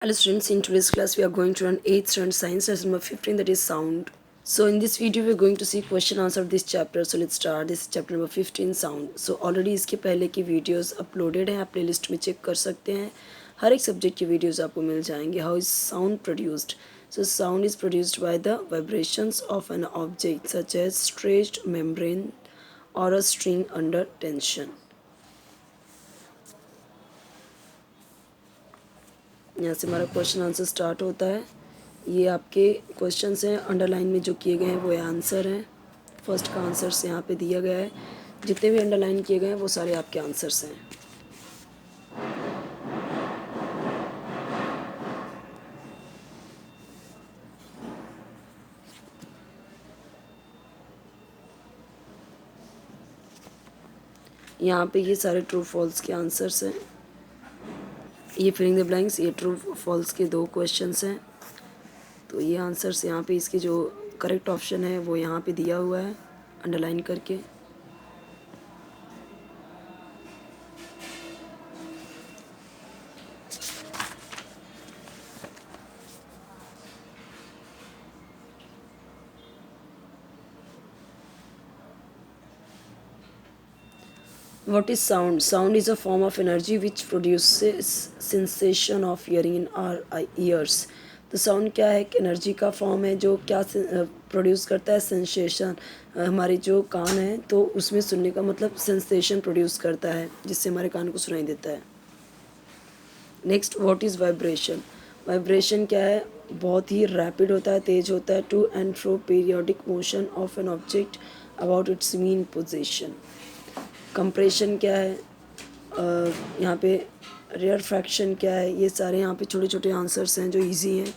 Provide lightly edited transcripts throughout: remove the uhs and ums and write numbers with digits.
Hello students, in today's class we are going to learn 8th standard science lesson number 15, that is sound. So in this video we are going to see question answer of this chapter. So let's start. This is chapter number 15 sound. So already इसके पहले की videos uploaded हैं, आप playlist में check कर सकते हैं. हर एक सब्जेक्ट की वीडियोस आपको मिल जाएंगे. How is sound produced? So sound is produced by the vibrations of an object such as stretched membrane or a string under tension. यहाँ से हमारा क्वेश्चन आंसर स्टार्ट होता है. ये आपके क्वेश्चंस हैं, अंडरलाइन में जो किए गए हैं वो आंसर हैं. फर्स्ट का आंसर्स यहाँ पे दिया गया है. जितने भी अंडरलाइन किए गए हैं वो सारे आपके आंसर्स हैं. यहाँ पे ये सारे ट्रू फॉल्स के आंसर्स हैं. ये फिलिंग द ब्लैंक्स, ये ट्रू फॉल्स के दो क्वेश्चंस हैं. तो ये आंसर्स यहाँ पे इसके जो करेक्ट ऑप्शन है वो यहाँ पे दिया हुआ है अंडरलाइन करके. What is sound? Sound is a form of energy which produces sensation of hearing in our ears. तो साउंड क्या है? एक एनर्जी का फॉर्म है जो क्या प्रोड्यूस करता है? सेंसेशन. हमारे जो कान हैं तो उसमें सुनने का मतलब सेंसेशन प्रोड्यूस करता है जिससे हमारे कान को सुनाई देता है. Next, what is vibration? Vibration क्या है? बहुत ही रैपिड होता है, तेज होता है. To and fro periodic motion of an object about its mean position. Compression क्या है? यहाँ पे रेयरफैक्शन क्या है? ये सारे यहाँ पे छोटे छोटे आंसर्स हैं जो इजी हैं.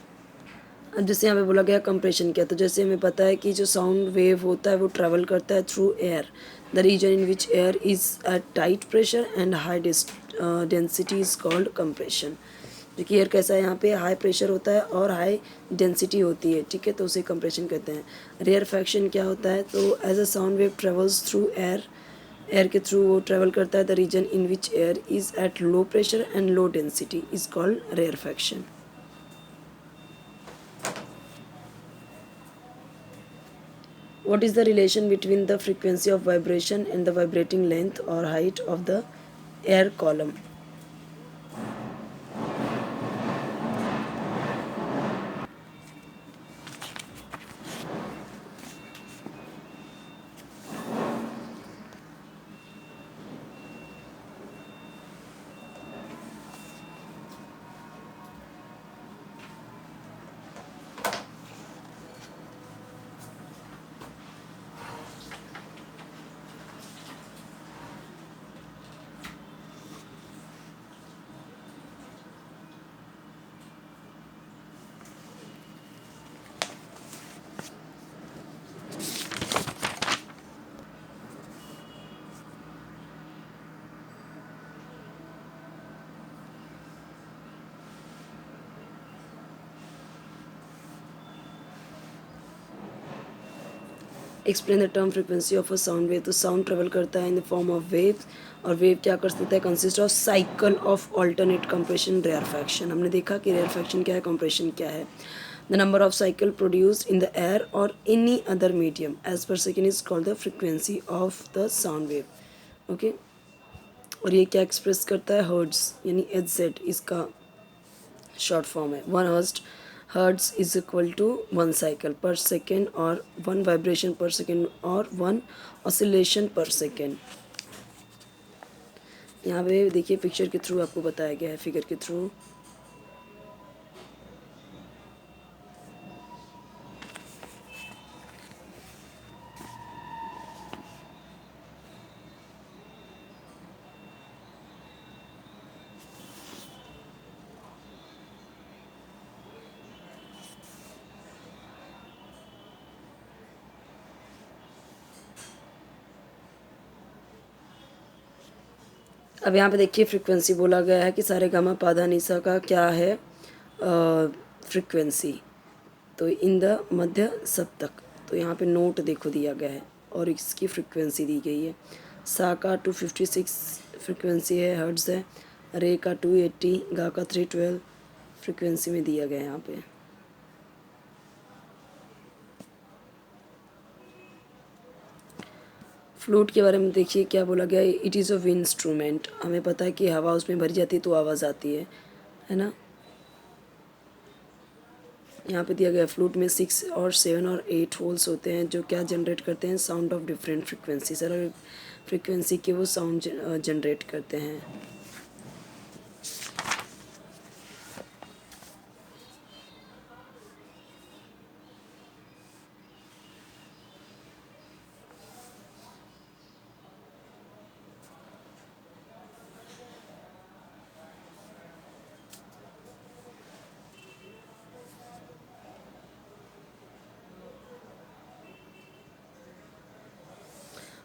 अब जैसे यहाँ पे बोला गया कंप्रेशन क्या, तो जैसे हमें पता है कि जो साउंड वेव होता है वो ट्रैवल करता है through air. The region in which air is at tight pressure and high density is called compression. जो कि एयर कैसा है? यहाँ पे हाई प्रेशर होता है और हाई डेंसिटी होती है, ठीक है, तो उसे कंप्रेशन कहते हैं. रेयरफैक्शन क्या होता है? तो as a sound wave travels through air, air के थ्रू वो ट्रेवल करता है. The region in which air is at low pressure and low density is called rarefaction. What is the relation between the frequency of vibration and the vibrating length or height of the air column? Explain the term frequency of a sound wave. तो sound travel करता है in the form of wave, और wave क्या कर सकता है? Consist of cycle of alternate compression rarefaction. हमने देखा कि रेयरफैक्शन क्या है, कंप्रेशन क्या है. The number of cycle produced in the air or any other medium as per second is called the frequency of the sound wave. Okay, और ये क्या एक्सप्रेस करता है? हर्ट्ज, यानी एच जेड इसका शॉर्ट फॉर्म है. 1 hertz is equal to 1 cycle per second और 1 vibration पर सेकेंड और 1 ऑसिलेशन पर सेकेंड. यहाँ पे देखिए पिक्चर के थ्रू आपको बताया गया है, फिगर के थ्रू. अब यहाँ पे देखिए फ्रिक्वेंसी बोला गया है कि सारे गामा पाधा निसा का क्या है फ्रिक्वेंसी. तो इन द मध्य सप्तक. तो यहाँ पे नोट देखो दिया गया है और इसकी फ्रिक्वेंसी दी गई है. सा का 256 फ्रिक्वेंसी है, हर्ट्ज़ है. रे का 280, गा का 312, फ्रिक्वेंसी में दिया गया है यहाँ पे। फ्लूट के बारे में देखिए क्या बोला गया है, it is a wind instrument. हमें पता है कि हवा उसमें भरी जाती है तो आवाज़ आती है ना। यहाँ पे दिया गया फ्लूट में 6 और 7 और 8 होल्स होते हैं जो क्या जनरेट करते हैं, sound of different frequency, sir frequency के वो साउंड जनरेट करते हैं।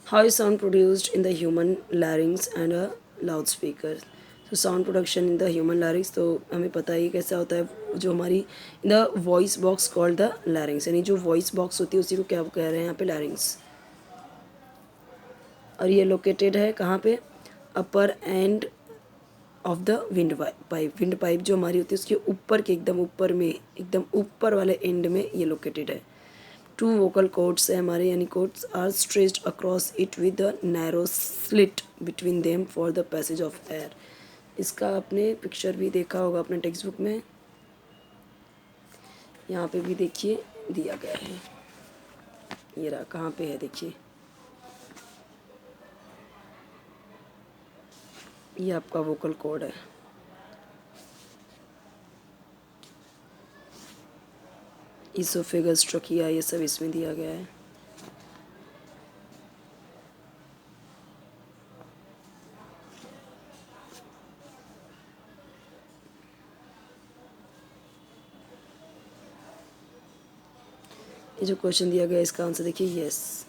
How is sound produced in the human larynx and a loudspeaker? तो sound production in the human लैरिंग्स, तो हमें पता ही कैसा होता है, जो हमारी in the voice box called the larynx, यानी जो वॉइस बॉक्स होती है उसी को क्या कह रहे हैं यहाँ पे, लैरिंग्स। और ये लोकेटेड है कहाँ पे, upper end of the windpipe. Windpipe जो हमारी होती है उसके ऊपर के एकदम ऊपर में, एकदम ऊपर वाले एंड में ये लोकेटेड है। 2 वोकल कॉर्ड्स है हमारे, यानी cords are stretched across it with the narrow slit between them for the passage of air. इसका आपने पिक्चर भी देखा होगा अपने टेक्स्ट बुक में, यहाँ पे भी देखिए दिया गया है। ये रहा, कहाँ पे है देखिए, ये आपका वोकल कॉर्ड है। इसोफेगस, ट्रकिया, ये सब इसमें दिया गया है। ये जो क्वेश्चन दिया गया है इसका आंसर देखिए यस।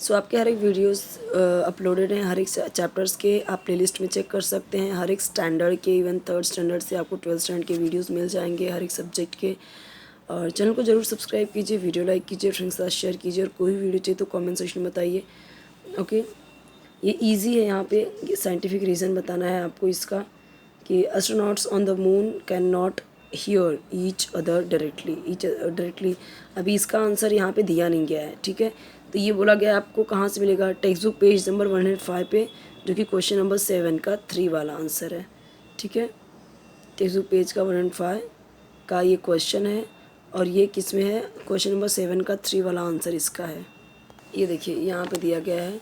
सो आपके हर एक वीडियोस अपलोडेड हैं, हर एक चैप्टर्स के आप प्लेलिस्ट में चेक कर सकते हैं। हर एक स्टैंडर्ड के, इवन 3rd स्टैंडर्ड से आपको 12th स्टैंडर्ड के वीडियोस मिल जाएंगे हर एक सब्जेक्ट के। और चैनल को ज़रूर सब्सक्राइब कीजिए, वीडियो लाइक कीजिए, फ्रेंड्स के साथ शेयर कीजिए, और कोई भी वीडियो चाहिए तो कमेंट सेक्शन में बताइए। ओके, ये इजी है, यहाँ पे साइंटिफिक रीज़न बताना है आपको इसका, कि astronauts on the moon can not hear each other directly. अभी इसका आंसर यहाँ पे दिया नहीं गया है, ठीक है। तो ये बोला गया आपको कहाँ से मिलेगा, टेक्स्ट बुक पेज नंबर 105 पे, जो कि क्वेश्चन नंबर 7 का 3 वाला आंसर है, ठीक है। टेक्स्ट बुक पेज का 105 का ये क्वेश्चन है, और ये किस में है, क्वेश्चन नंबर 7 का 3 वाला आंसर इसका है। ये देखिए यहाँ पे दिया गया है,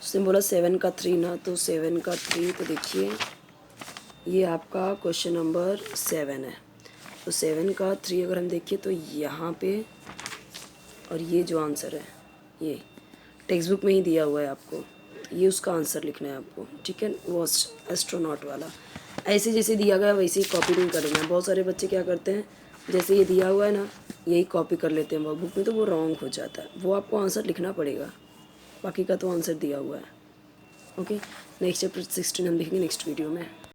उसने बोला 7 का 3 ना, तो 7 का 3, तो देखिए ये आपका क्वेश्चन नंबर 7 है। तो 7 का 3 अगर हम देखिए तो यहाँ पे, और ये जो आंसर है ये टेक्स्ट बुक में ही दिया हुआ है आपको, तो ये उसका आंसर लिखना है आपको, ठीक है। वो एस्ट्रोनॉट वाला ऐसे जैसे दिया गया वैसे ही कॉपी नहीं करना है। बहुत सारे बच्चे क्या करते हैं, जैसे ये दिया हुआ है ना, यही कॉपी कर लेते हैं वर्कबुक में, तो वो रॉन्ग हो जाता है। वो आपको आंसर लिखना पड़ेगा, बाकी का तो आंसर दिया हुआ है। ओके, नेक्स्ट चैप्टर 16 हम देखेंगे नेक्स्ट वीडियो में।